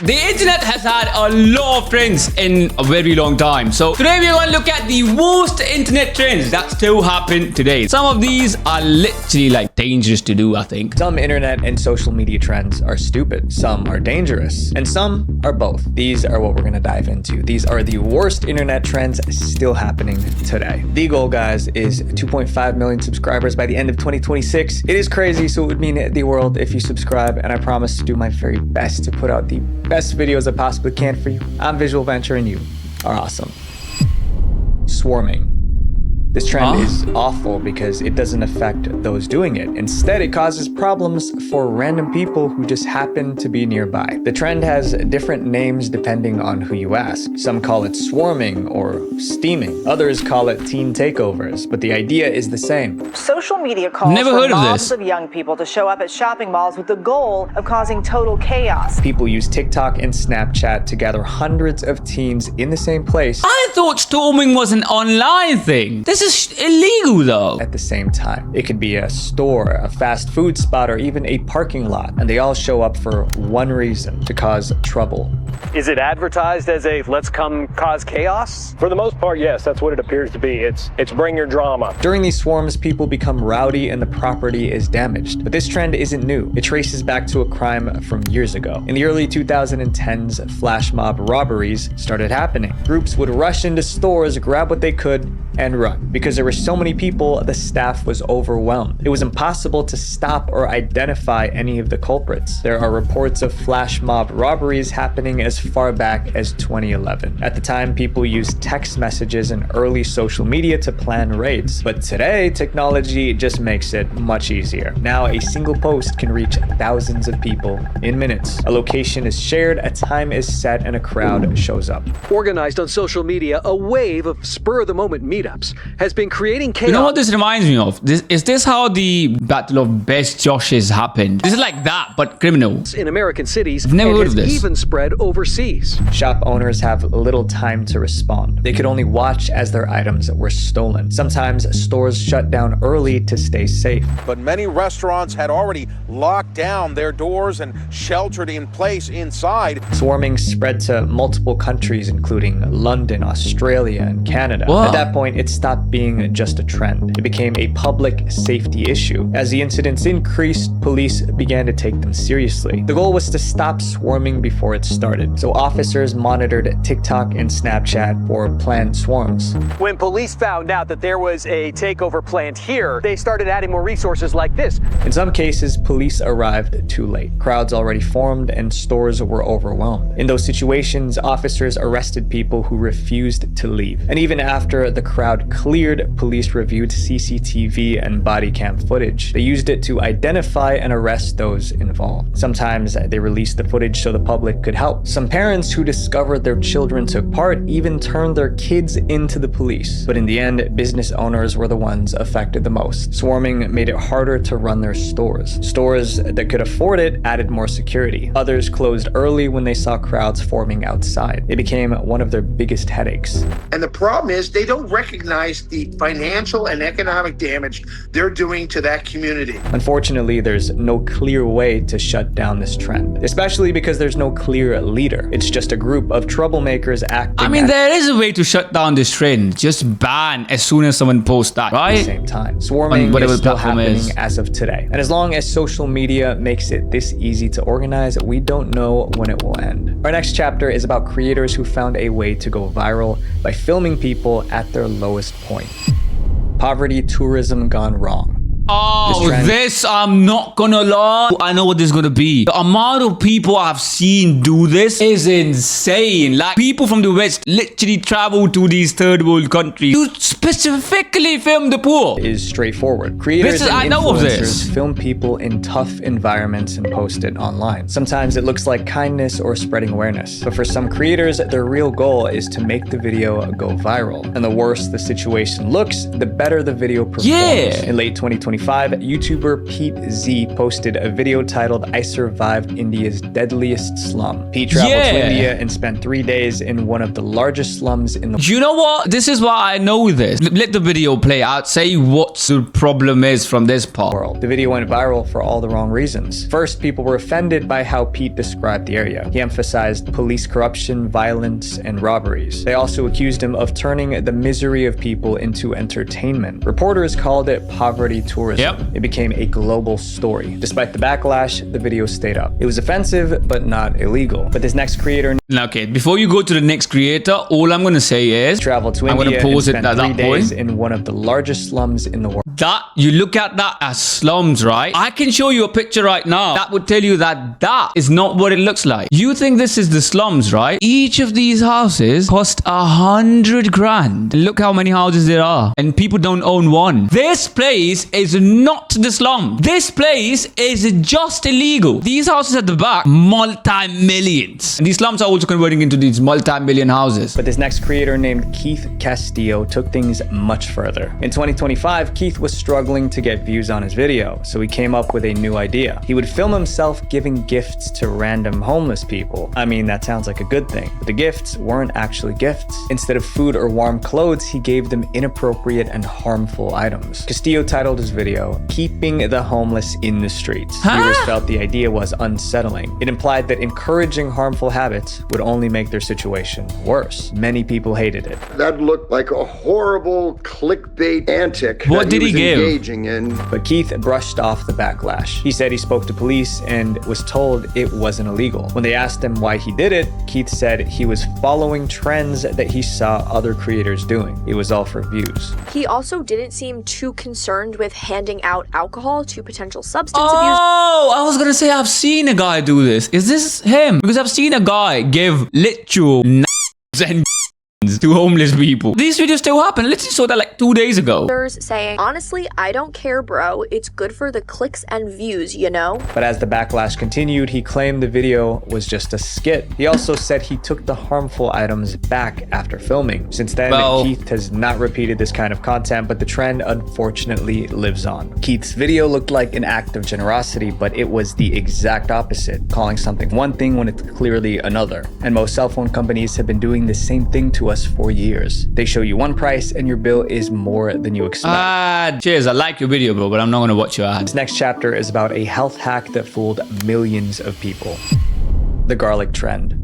The internet has had a lot of trends in a very long time. So today we're going to look at the worst internet trends that still happen today. Some of these are literally like dangerous to do, I think. Some internet and social media trends are stupid, some are dangerous, and some are both. These are what we're going to dive into. These are the worst internet trends still happening today. The goal, guys, is 2.5 million subscribers by the end of 2026. It is crazy, so it would mean the world if you subscribe, and I promise to do my very best to put out the best videos I possibly can for you. I'm Visual Venture and you are awesome. Swarming. This trend is awful because it doesn't affect those doing it. Instead, it causes problems for random people who just happen to be nearby. The trend has different names depending on who you ask. Some call it swarming or steaming. Others call it teen takeovers, but the idea is the same. Social media calls for mobs of young people to show up at shopping malls with the goal of causing total chaos. People use TikTok and Snapchat to gather hundreds of teens in the same place. I thought storming was an online thing. This is illegal though. At the same time, it could be a store, a fast food spot, or even a parking lot, and they all show up for one reason: to cause trouble. Is it advertised as a let's come cause chaos? For the most part, yes, that's what it appears to be. It's bring your drama. During these swarms, people become rowdy and the property is damaged. But this trend isn't new. It traces back to a crime from years ago. In the early 2010s, flash mob robberies started happening. Groups would rush into stores, grab what they could, and run. Because there were so many people, the staff was overwhelmed. It was impossible to stop or identify any of the culprits. There are reports of flash mob robberies happening as far back as 2011. At the time, people used text messages and early social media to plan raids. But today, technology just makes it much easier. Now, a single post can reach thousands of people in minutes. A location is shared, a time is set, and a crowd shows up. Organized on social media, a wave of spur-of-the-moment meetups has been creating chaos. You know what this reminds me of? Is this how the Battle of Best Joshes happened? This is like that, but criminal. In American cities, I've never heard of this. Even spread overseas. Shop owners have little time to respond. They could only watch as their items were stolen. Sometimes stores shut down early to stay safe. But many restaurants had already locked down their doors and sheltered in place inside. Swarming spread to multiple countries, including London, Australia, and Canada. Whoa. At that point, it stopped being just a trend. It became a public safety issue. As the incidents increased, police began to take them seriously. The goal was to stop swarming before it started, so officers monitored TikTok and Snapchat for planned swarms. When police found out that there was a takeover planned here, they started adding more resources like this. In some cases, police arrived too late. Crowds already formed and stores were overwhelmed. In those situations, officers arrested people who refused to leave. And even after the crowd cleared, police reviewed CCTV and body cam footage. They used it to identify and arrest those involved. Sometimes they released the footage so the public could help. Some parents who discovered their children took part even turned their kids into the police. But in the end, business owners were the ones affected the most. Swarming made it harder to run their stores. Stores that could afford it added more security. Others closed early when they saw crowds forming outside. It became one of their biggest headaches. And the problem is they don't recognize the financial and economic damage they're doing to that community. Unfortunately, there's no clear way to shut down this trend, especially because there's no clear leader. It's just a group of troublemakers acting. I mean, there is a way to shut down this trend. Just ban as soon as someone posts that, right? At the same time. Swarming whatever is still the platform happening is. as of today. And as long as social media makes it this easy to organize, we don't know when it will end. Our next chapter is about creators who found a way to go viral by filming people at their lowest point. Poverty tourism gone wrong. Oh, this, I'm not gonna lie. I know what this is gonna be. The amount of people I've seen do this is insane. Like, people from the West literally travel to these third world countries to specifically film the poor. Is straightforward. Creators and I know of influencers this. film people in tough environments and post it online. Sometimes it looks like kindness or spreading awareness. But for some creators, their real goal is to make the video go viral. And the worse the situation looks, the better the video performs. Yeah. In late 2023, 2025, YouTuber Pete Z posted a video titled "I Survived India's Deadliest Slum." Pete traveled to India and spent 3 days in one of the largest slums in the You know what? This is why I know this. Let the video play out. Say what the problem is from this part. world. The video went viral for all the wrong reasons. First, people were offended by how Pete described the area. He emphasized police corruption, violence, and robberies. They also accused him of turning the misery of people into entertainment. Reporters called it poverty tourism. Yep. It became a global story. Despite the backlash, the video stayed up. It was offensive, but not illegal. But this next creator Okay, before you go to the next creator, all I'm gonna say is traveled to I'm India gonna pause and it spent at 3 that days point. in one of the largest slums in the world. That you look at that as slums, right? I can show you a picture right now that would tell you that that is not what it looks like. You think this is the slums, right? Each of these houses cost 100 grand. Look how many houses there are, and people don't own one. This place is not the slum. This place is just illegal. These houses at the back, multi-millions, and these slums are also converting into these multi-million houses. But this next creator named Keith Castillo took things much further. In 2025, Keith was struggling to get views on his video, so he came up with a new idea. He would film himself giving gifts to random homeless people. I mean, that sounds like a good thing, but the gifts weren't actually gifts. Instead of food or warm clothes, he gave them inappropriate and harmful items. Castillo titled his video, "Keeping the Homeless in the Streets." Viewers felt the idea was unsettling. It implied that encouraging harmful habits would only make their situation worse. Many people hated it. That looked like a horrible clickbait antic What that did he was give? engaging in. But Keith brushed off the backlash. He said he spoke to police and was told it wasn't illegal. When they asked him why he did it, Keith said he was following trends that he saw other creators doing. It was all for views. He also didn't seem too concerned with handing out alcohol to potential substance abusers. Oh, I was gonna say I've seen a guy do this. Is this him? Because I've seen a guy give literal and to homeless people. These videos still happen. I literally saw that like 2 days ago. Saying, honestly, I don't care, bro. It's good for the clicks and views, you know? But as the backlash continued, he claimed the video was just a skit. He also said he took the harmful items back after filming. Since then, Keith has not repeated this kind of content, but the trend unfortunately lives on. Keith's video looked like an act of generosity, but it was the exact opposite, calling something one thing when it's clearly another. And most cell phone companies have been doing the same thing to us for years. They show you one price and your bill is more than you expect. Cheers, I like your video, bro, but I'm not gonna watch your ads. This next chapter is about a health hack that fooled millions of people. The garlic trend.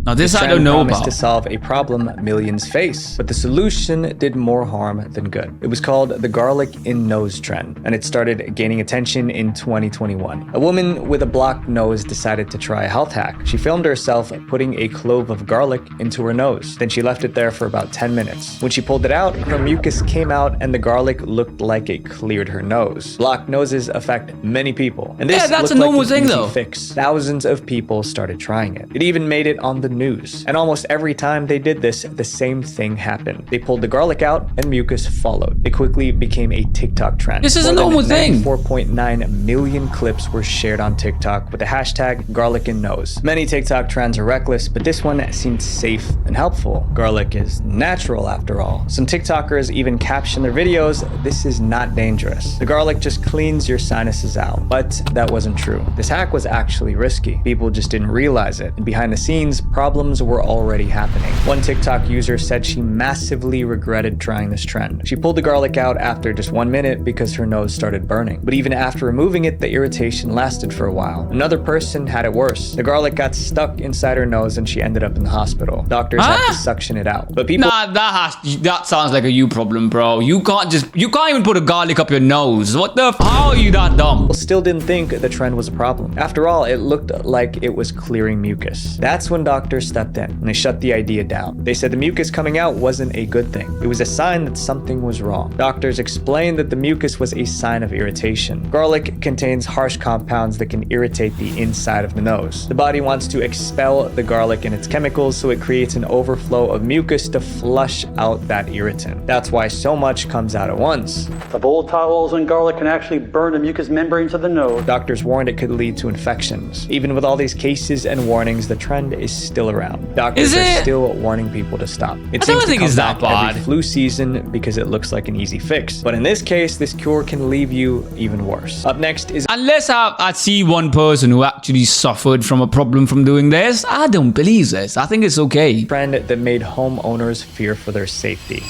Now this I trend don't know promised about. to solve a problem millions face, but the solution did more harm than good. It was called the garlic in nose trend, and it started gaining attention in 2021. A woman with a blocked nose decided to try a health hack. She filmed herself putting a clove of garlic into her nose. Then she left it there for about 10 minutes. When she pulled it out, her mucus came out and the garlic looked like it cleared her nose. Blocked noses affect many people, and this that's looked a normal like an thing easy though. fix. Thousands of people started trying it. It even made it on the news. And almost every time they did this, the same thing happened. They pulled the garlic out and mucus followed. It quickly became a TikTok trend. This is a normal thing. 4.9 million clips were shared on TikTok with the hashtag garlic in nose. Many TikTok trends are reckless, but this one seemed safe and helpful. Garlic is natural after all. Some TikTokers even caption their videos, "This is not dangerous. The garlic just cleans your sinuses out." But that wasn't true. This hack was actually risky. People just didn't realize it. And behind the scenes, problems were already happening. One TikTok user said she massively regretted trying this trend. She pulled the garlic out after just 1 minute because her nose started burning. But even after removing it, the irritation lasted for a while. Another person had it worse. The garlic got stuck inside her nose and she ended up in the hospital. Doctors had to suction it out. But people That sounds like a you problem, bro. You can't even put a garlic up your nose. What the how are you that dumb? still didn't think the trend was a problem. After all, it looked like it was clearing mucus. That's when doctors stepped in and they shut the idea down. They said the mucus coming out wasn't a good thing. It was a sign that something was wrong. Doctors explained that the mucus was a sign of irritation. Garlic contains harsh compounds that can irritate the inside of the nose. The body wants to expel the garlic and its chemicals, so it creates an overflow of mucus to flush out that irritant. That's why so much comes out at once. The bowl towels and garlic can actually burn the mucous membranes of the nose. Doctors warned it could lead to infections. Even with all these cases and warnings, the trend is still still around. Doctors are still warning people to stop. It seems to come back every flu season because it looks like an easy fix. But in this case, this cure can leave you even worse. Up next is... Unless I see one person who actually suffered from a problem from doing this, I don't believe this. I think it's okay. Trend that made homeowners fear for their safety.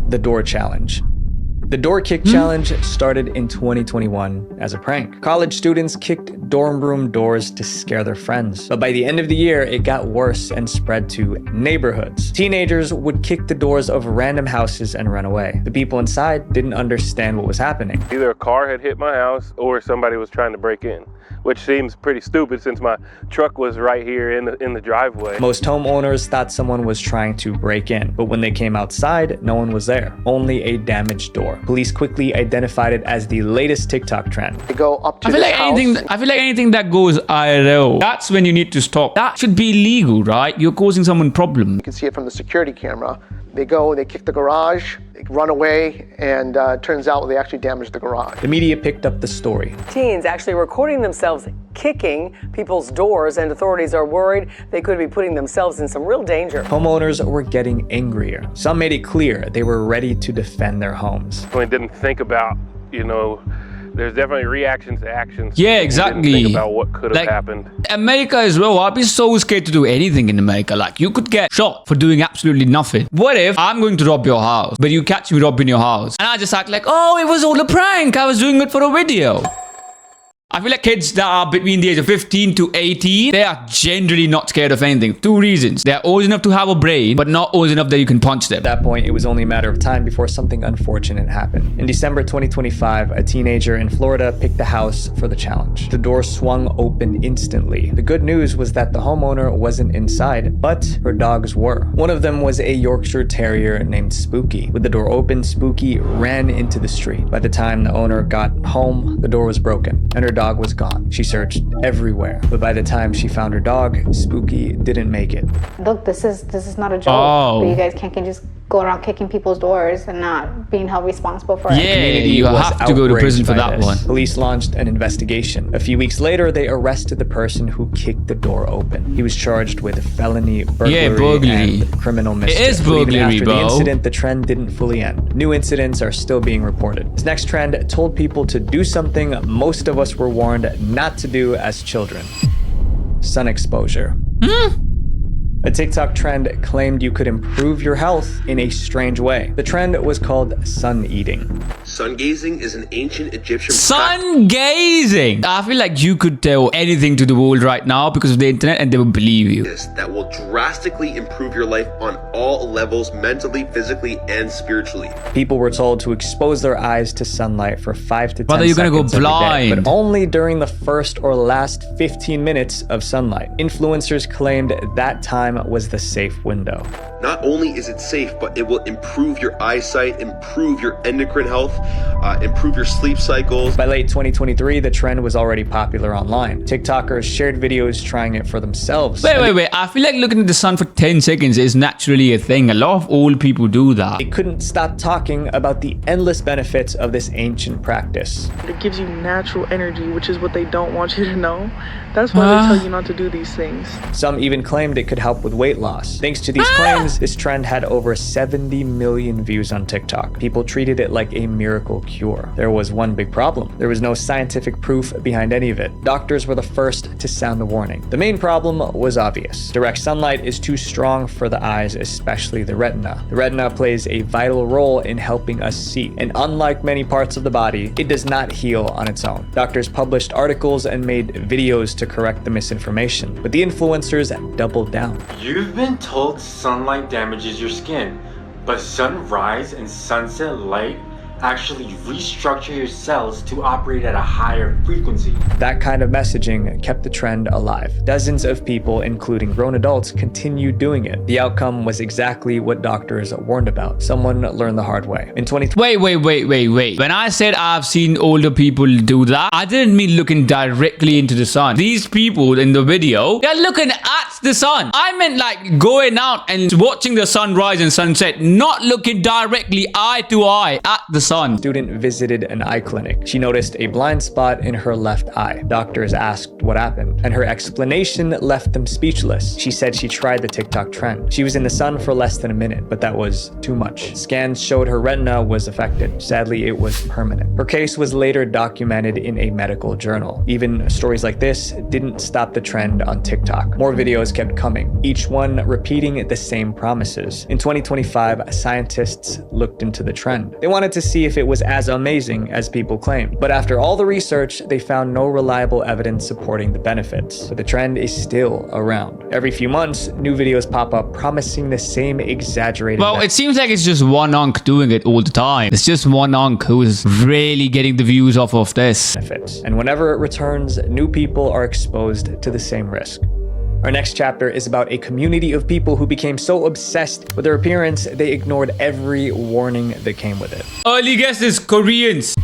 The door challenge. The door kick challenge started in 2021 as a prank. College students kicked dorm room doors to scare their friends. But by the end of the year, it got worse and spread to neighborhoods. Teenagers would kick the doors of random houses and run away. The people inside didn't understand what was happening. Either a car had hit my house or somebody was trying to break in, which seems pretty stupid since my truck was right here in the driveway. Most homeowners thought someone was trying to break in, but when they came outside, no one was there. Only a damaged door. Police quickly identified it as the latest TikTok trend. They go up to I feel like anything that goes IRL, that's when you need to stop. That should be illegal, right? You're causing someone problem. You can see it from the security camera. They go, they kick the garage, they run away, and turns out they actually damaged the garage. The media picked up the story. Teens actually recording themselves kicking people's doors, and authorities are worried they could be putting themselves in some real danger. Homeowners were getting angrier. Some made it clear they were ready to defend their homes. I didn't think about, there's definitely reactions to actions. Yeah, exactly. Didn't think about what could have happened. America as well. I'd be so scared to do anything in America. Like, you could get shot for doing absolutely nothing. What if I'm going to rob your house, but you catch me robbing your house, and I just act like, oh, it was all a prank. I was doing it for a video. I feel like kids that are between the age of 15 to 18, they are generally not scared of anything. 2 reasons. They're old enough to have a brain, but not old enough that you can punch them. At that point, it was only a matter of time before something unfortunate happened. In December 2025, a teenager in Florida picked the house for the challenge. The door swung open instantly. The good news was that the homeowner wasn't inside, but her dogs were. One of them was a Yorkshire Terrier named Spooky. With the door open, Spooky ran into the street. By the time the owner got home, the door was broken, and her dog was gone. She searched everywhere, but by the time she found her dog, Spooky didn't make it. Look, this is not a joke. But you guys can't just go around kicking people's doors and not being held responsible for it. Yeah, you have to go to prison for that one. Police launched an investigation. A few weeks later, they arrested the person who kicked the door open. He was charged with felony burglary and criminal mischief. It is burglary, even after bro. the incident, the trend didn't fully end. New incidents are still being reported. This next trend told people to do something most of us were warned not to do as children. Sun exposure. A TikTok trend claimed you could improve your health in a strange way. The trend was called sun eating. Sun gazing is an ancient Egyptian sun gazing. I feel like you could tell anything to the world right now because of the internet and they would believe you. That will drastically improve your life on all levels, mentally, physically, and spiritually. People were told to expose their eyes to sunlight for 5 to 10 Brother, you're gonna go seconds every day, blind. but only during the first or last 15 minutes of sunlight. Influencers claimed that time was the safe window. Not only is it safe, but it will improve your eyesight, improve your endocrine health, improve your sleep cycles. By late 2023, the trend was already popular online. TikTokers shared videos trying it for themselves. Wait. I feel like looking at the sun for 10 seconds is naturally a thing. A lot of old people do that. They couldn't stop talking about the endless benefits of this ancient practice. It gives you natural energy, which is what they don't want you to know. That's why they tell you not to do these things. Some even claimed it could help with weight loss. Thanks to these claims, this trend had over 70 million views on TikTok. People treated it like a miracle cure. There was one big problem. There was no scientific proof behind any of it. Doctors were the first to sound the warning. The main problem was obvious. Direct sunlight is too strong for the eyes, especially the retina. The retina plays a vital role in helping us see, and unlike many parts of the body, it does not heal on its own. Doctors published articles and made videos to correct the misinformation, but the influencers doubled down. You've been told sunlight damages your skin, but sunrise and sunset light actually restructure your cells to operate at a higher frequency. That kind of messaging kept the trend alive. Dozens of people, including grown adults, continued doing it. The outcome was exactly what doctors warned about. Someone learned the hard way. In 2020. Wait. When I said I've seen older people do that, I didn't mean looking directly into the sun. These people in the video, they're looking at the sun. I meant like going out and watching the sunrise and sunset, not looking directly eye to eye at the sun. sun. Student visited an eye clinic. She noticed a blind spot in her left eye. Doctors asked what happened, and her explanation left them speechless. She said she tried the TikTok trend. She was in the sun for less than a minute, but that was too much. Scans showed her retina was affected. Sadly, it was permanent. Her case was later documented in a medical journal. Even stories like this didn't stop the trend on TikTok. More videos kept coming, each one repeating the same promises. In 2025, scientists looked into the trend. They wanted to see if it was as amazing as people claimed. But after all the research, they found no reliable evidence supporting the benefits. But the trend is still around. Every few months, new videos pop up promising the same exaggerated Well, it seems like it's just one unk doing it all the time. It's just one unk who is really getting the views off of this. benefits. And whenever it returns, new people are exposed to the same risk. Our next chapter is about a community of people who became so obsessed with their appearance, they ignored every warning that came with it. Early guesses, Koreans.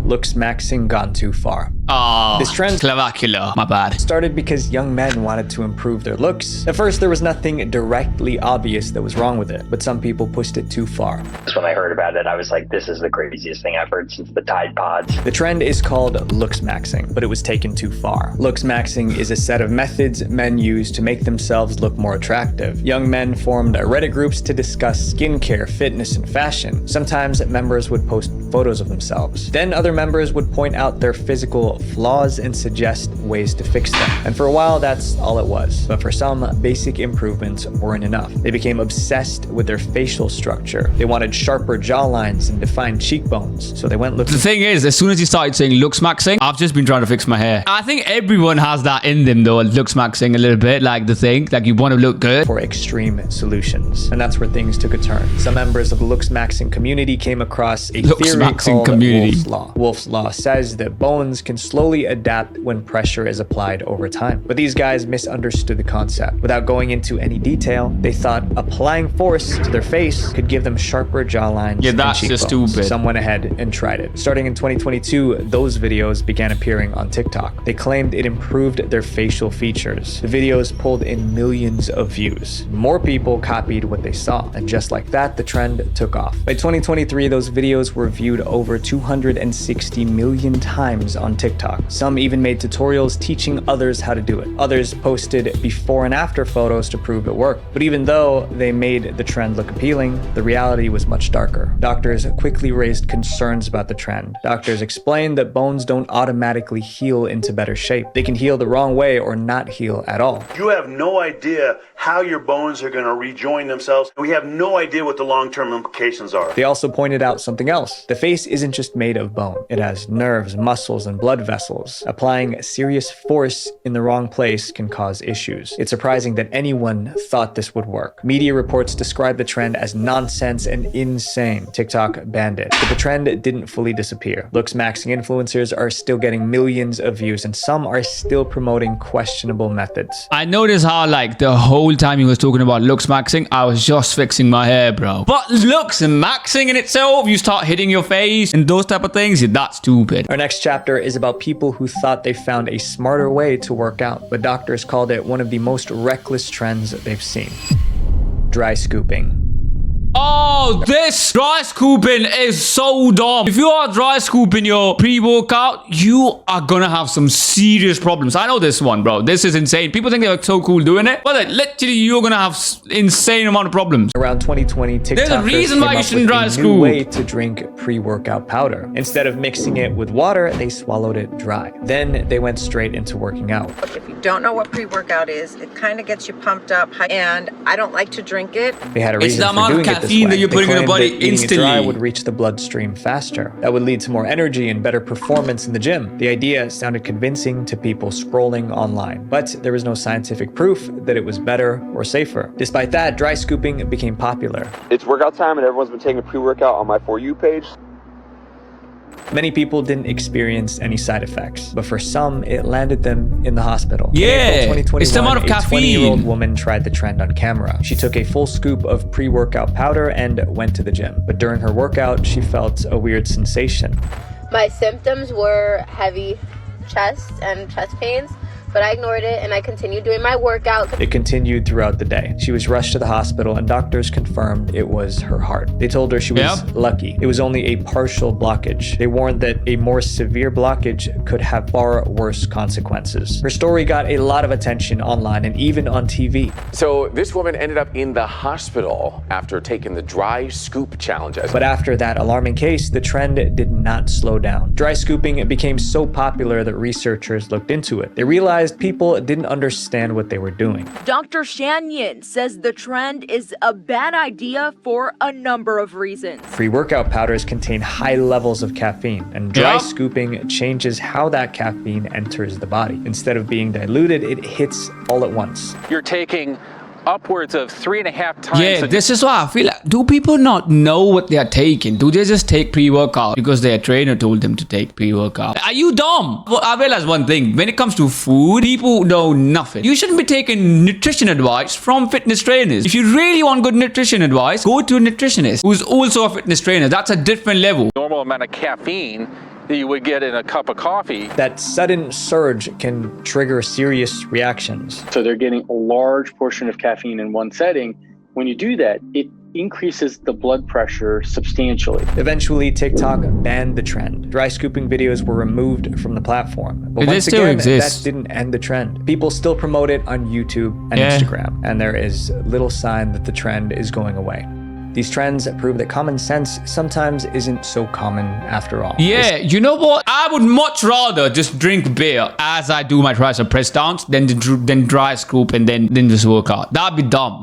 Looks maxing gone too far. Oh, this trend clavicula, my bad. Started because young men wanted to improve their looks. At first, there was nothing directly obvious that was wrong with it, but some people pushed it too far. When I heard about it, I was like, this is the craziest thing I've heard since the Tide Pods. The trend is called looks maxing, but it was taken too far. Looks maxing is a set of methods men use to make themselves look more attractive. Young men formed Reddit groups to discuss skincare, fitness, and fashion. Sometimes members would post photos of themselves. Then other members would point out their physical flaws and suggest ways to fix them. And for a while, that's all it was. But for some, basic improvements weren't enough. They became obsessed with their facial structure. They wanted sharper jawlines and defined cheekbones. So they went looking. The thing is, as soon as you started saying looks maxing, I've just been trying to fix my hair. I think everyone has that in them though, looks maxing a little bit, like the thing, like you want to look good. For extreme solutions. And that's where things took a turn. Some members of the looks maxing community came across a theory called Wolff's Law. Wolff's Law says that bones can slowly adapt when pressure is applied over time. But these guys misunderstood the concept. Without going into any detail, they thought applying force to their face could give them sharper jawlines. Yeah, that's just stupid. Some went ahead and tried it. Starting in 2022, those videos began appearing on TikTok. They claimed it improved their facial features. The videos pulled in millions of views. More people copied what they saw. And just like that, the trend took off. By 2023, those videos were viewed over 260 million times on TikTok. Some even made tutorials teaching others how to do it. Others posted before and after photos to prove it worked. But even though they made the trend look appealing, the reality was much darker. Doctors quickly raised concerns about the trend. Doctors explained that bones don't automatically heal into better shape. They can heal the wrong way or not heal at all. You have no idea how your bones are going to rejoin themselves. We have no idea what the long-term implications are. They also pointed out something else. The face isn't just made of bone. It has nerves, muscles, and blood vessels. Applying serious force in the wrong place can cause issues. It's surprising that anyone thought this would work. Media reports described the trend as nonsense and insane. TikTok banned it. But the trend didn't fully disappear. Looks maxing influencers are still getting millions of views, and some are still promoting questionable methods. I noticed how like the whole time he was talking about looks maxing, I was just fixing my hair, bro. But looks maxing in itself, you start hitting your face and those type of things, yeah, that's stupid. Our next chapter is about people who thought they found a smarter way to work out, but doctors called it one of the most reckless trends they've seen. Dry scooping. Oh, this dry scooping is so dumb. If you are dry scooping your pre-workout, you are gonna have some serious problems. I know this one, bro. This is insane. People think they're so cool doing it, but like, literally, you're gonna have insane amount of problems. Around 2020, TikTokers There's a reason why you shouldn't dry new scoop. way to drink pre-workout powder. Instead of mixing it with water, they swallowed it dry. Then they went straight into working out. If you don't know what pre-workout is, it kind of gets you pumped up, and I don't like to drink it. They had a reason the for amount of doing it this caffeine way. that you're putting in the body Eating it instantly. dry would reach the bloodstream faster. That would lead to more energy and better performance in the gym. The idea sounded convincing to people scrolling online, but there was no scientific proof that it was better or safer. Despite that, dry scooping became popular. It's workout time and everyone's been taking a pre-workout on my For You page. Many people didn't experience any side effects, but for some, it landed them in the hospital. Yeah, in April 2021, it's the amount of a caffeine. 20-year-old woman tried the trend on camera. She took a full scoop of pre-workout powder and went to the gym. But during her workout, she felt a weird sensation. My symptoms were heavy chest and chest pains, but I ignored it and I continued doing my workout. It continued throughout the day. She was rushed to the hospital and doctors confirmed it was her heart. They told her she was lucky. It was only a partial blockage. They warned that a more severe blockage could have far worse consequences. Her story got a lot of attention online and even on TV. So this woman ended up in the hospital after taking the dry scoop challenge. But after that alarming case, the trend did not slow down. Dry scooping became so popular that researchers looked into it. They realized people didn't understand what they were doing. Dr. Shanyon says the trend is a bad idea for a number of reasons. Pre-workout powders contain high levels of caffeine, and dry scooping changes how that caffeine enters the body. Instead of being diluted, it hits all at once. You're taking upwards of 3.5 times. Yeah, this is why I feel like, do people not know what they are taking? Do they just take pre-workout because their trainer told them to take pre-workout? Are you dumb? Well, I realize one thing. When it comes to food, people know nothing. You shouldn't be taking nutrition advice from fitness trainers. If you really want good nutrition advice, go to a nutritionist who's also a fitness trainer. That's a different level. Normal amount of caffeine that you would get in a cup of coffee. That sudden surge can trigger serious reactions. So they're getting a large portion of caffeine in one setting. When you do that, it increases the blood pressure substantially. Eventually, TikTok banned the trend. Dry scooping videos were removed from the platform. But once still again, exists. that didn't end the trend. People still promote it on YouTube and Instagram, and there is little sign that the trend is going away. These trends prove that common sense sometimes isn't so common after all. Yeah, you know what? I would much rather just drink beer as I do my tricep press downs than dry scoop and then just work out. That'd be dumb.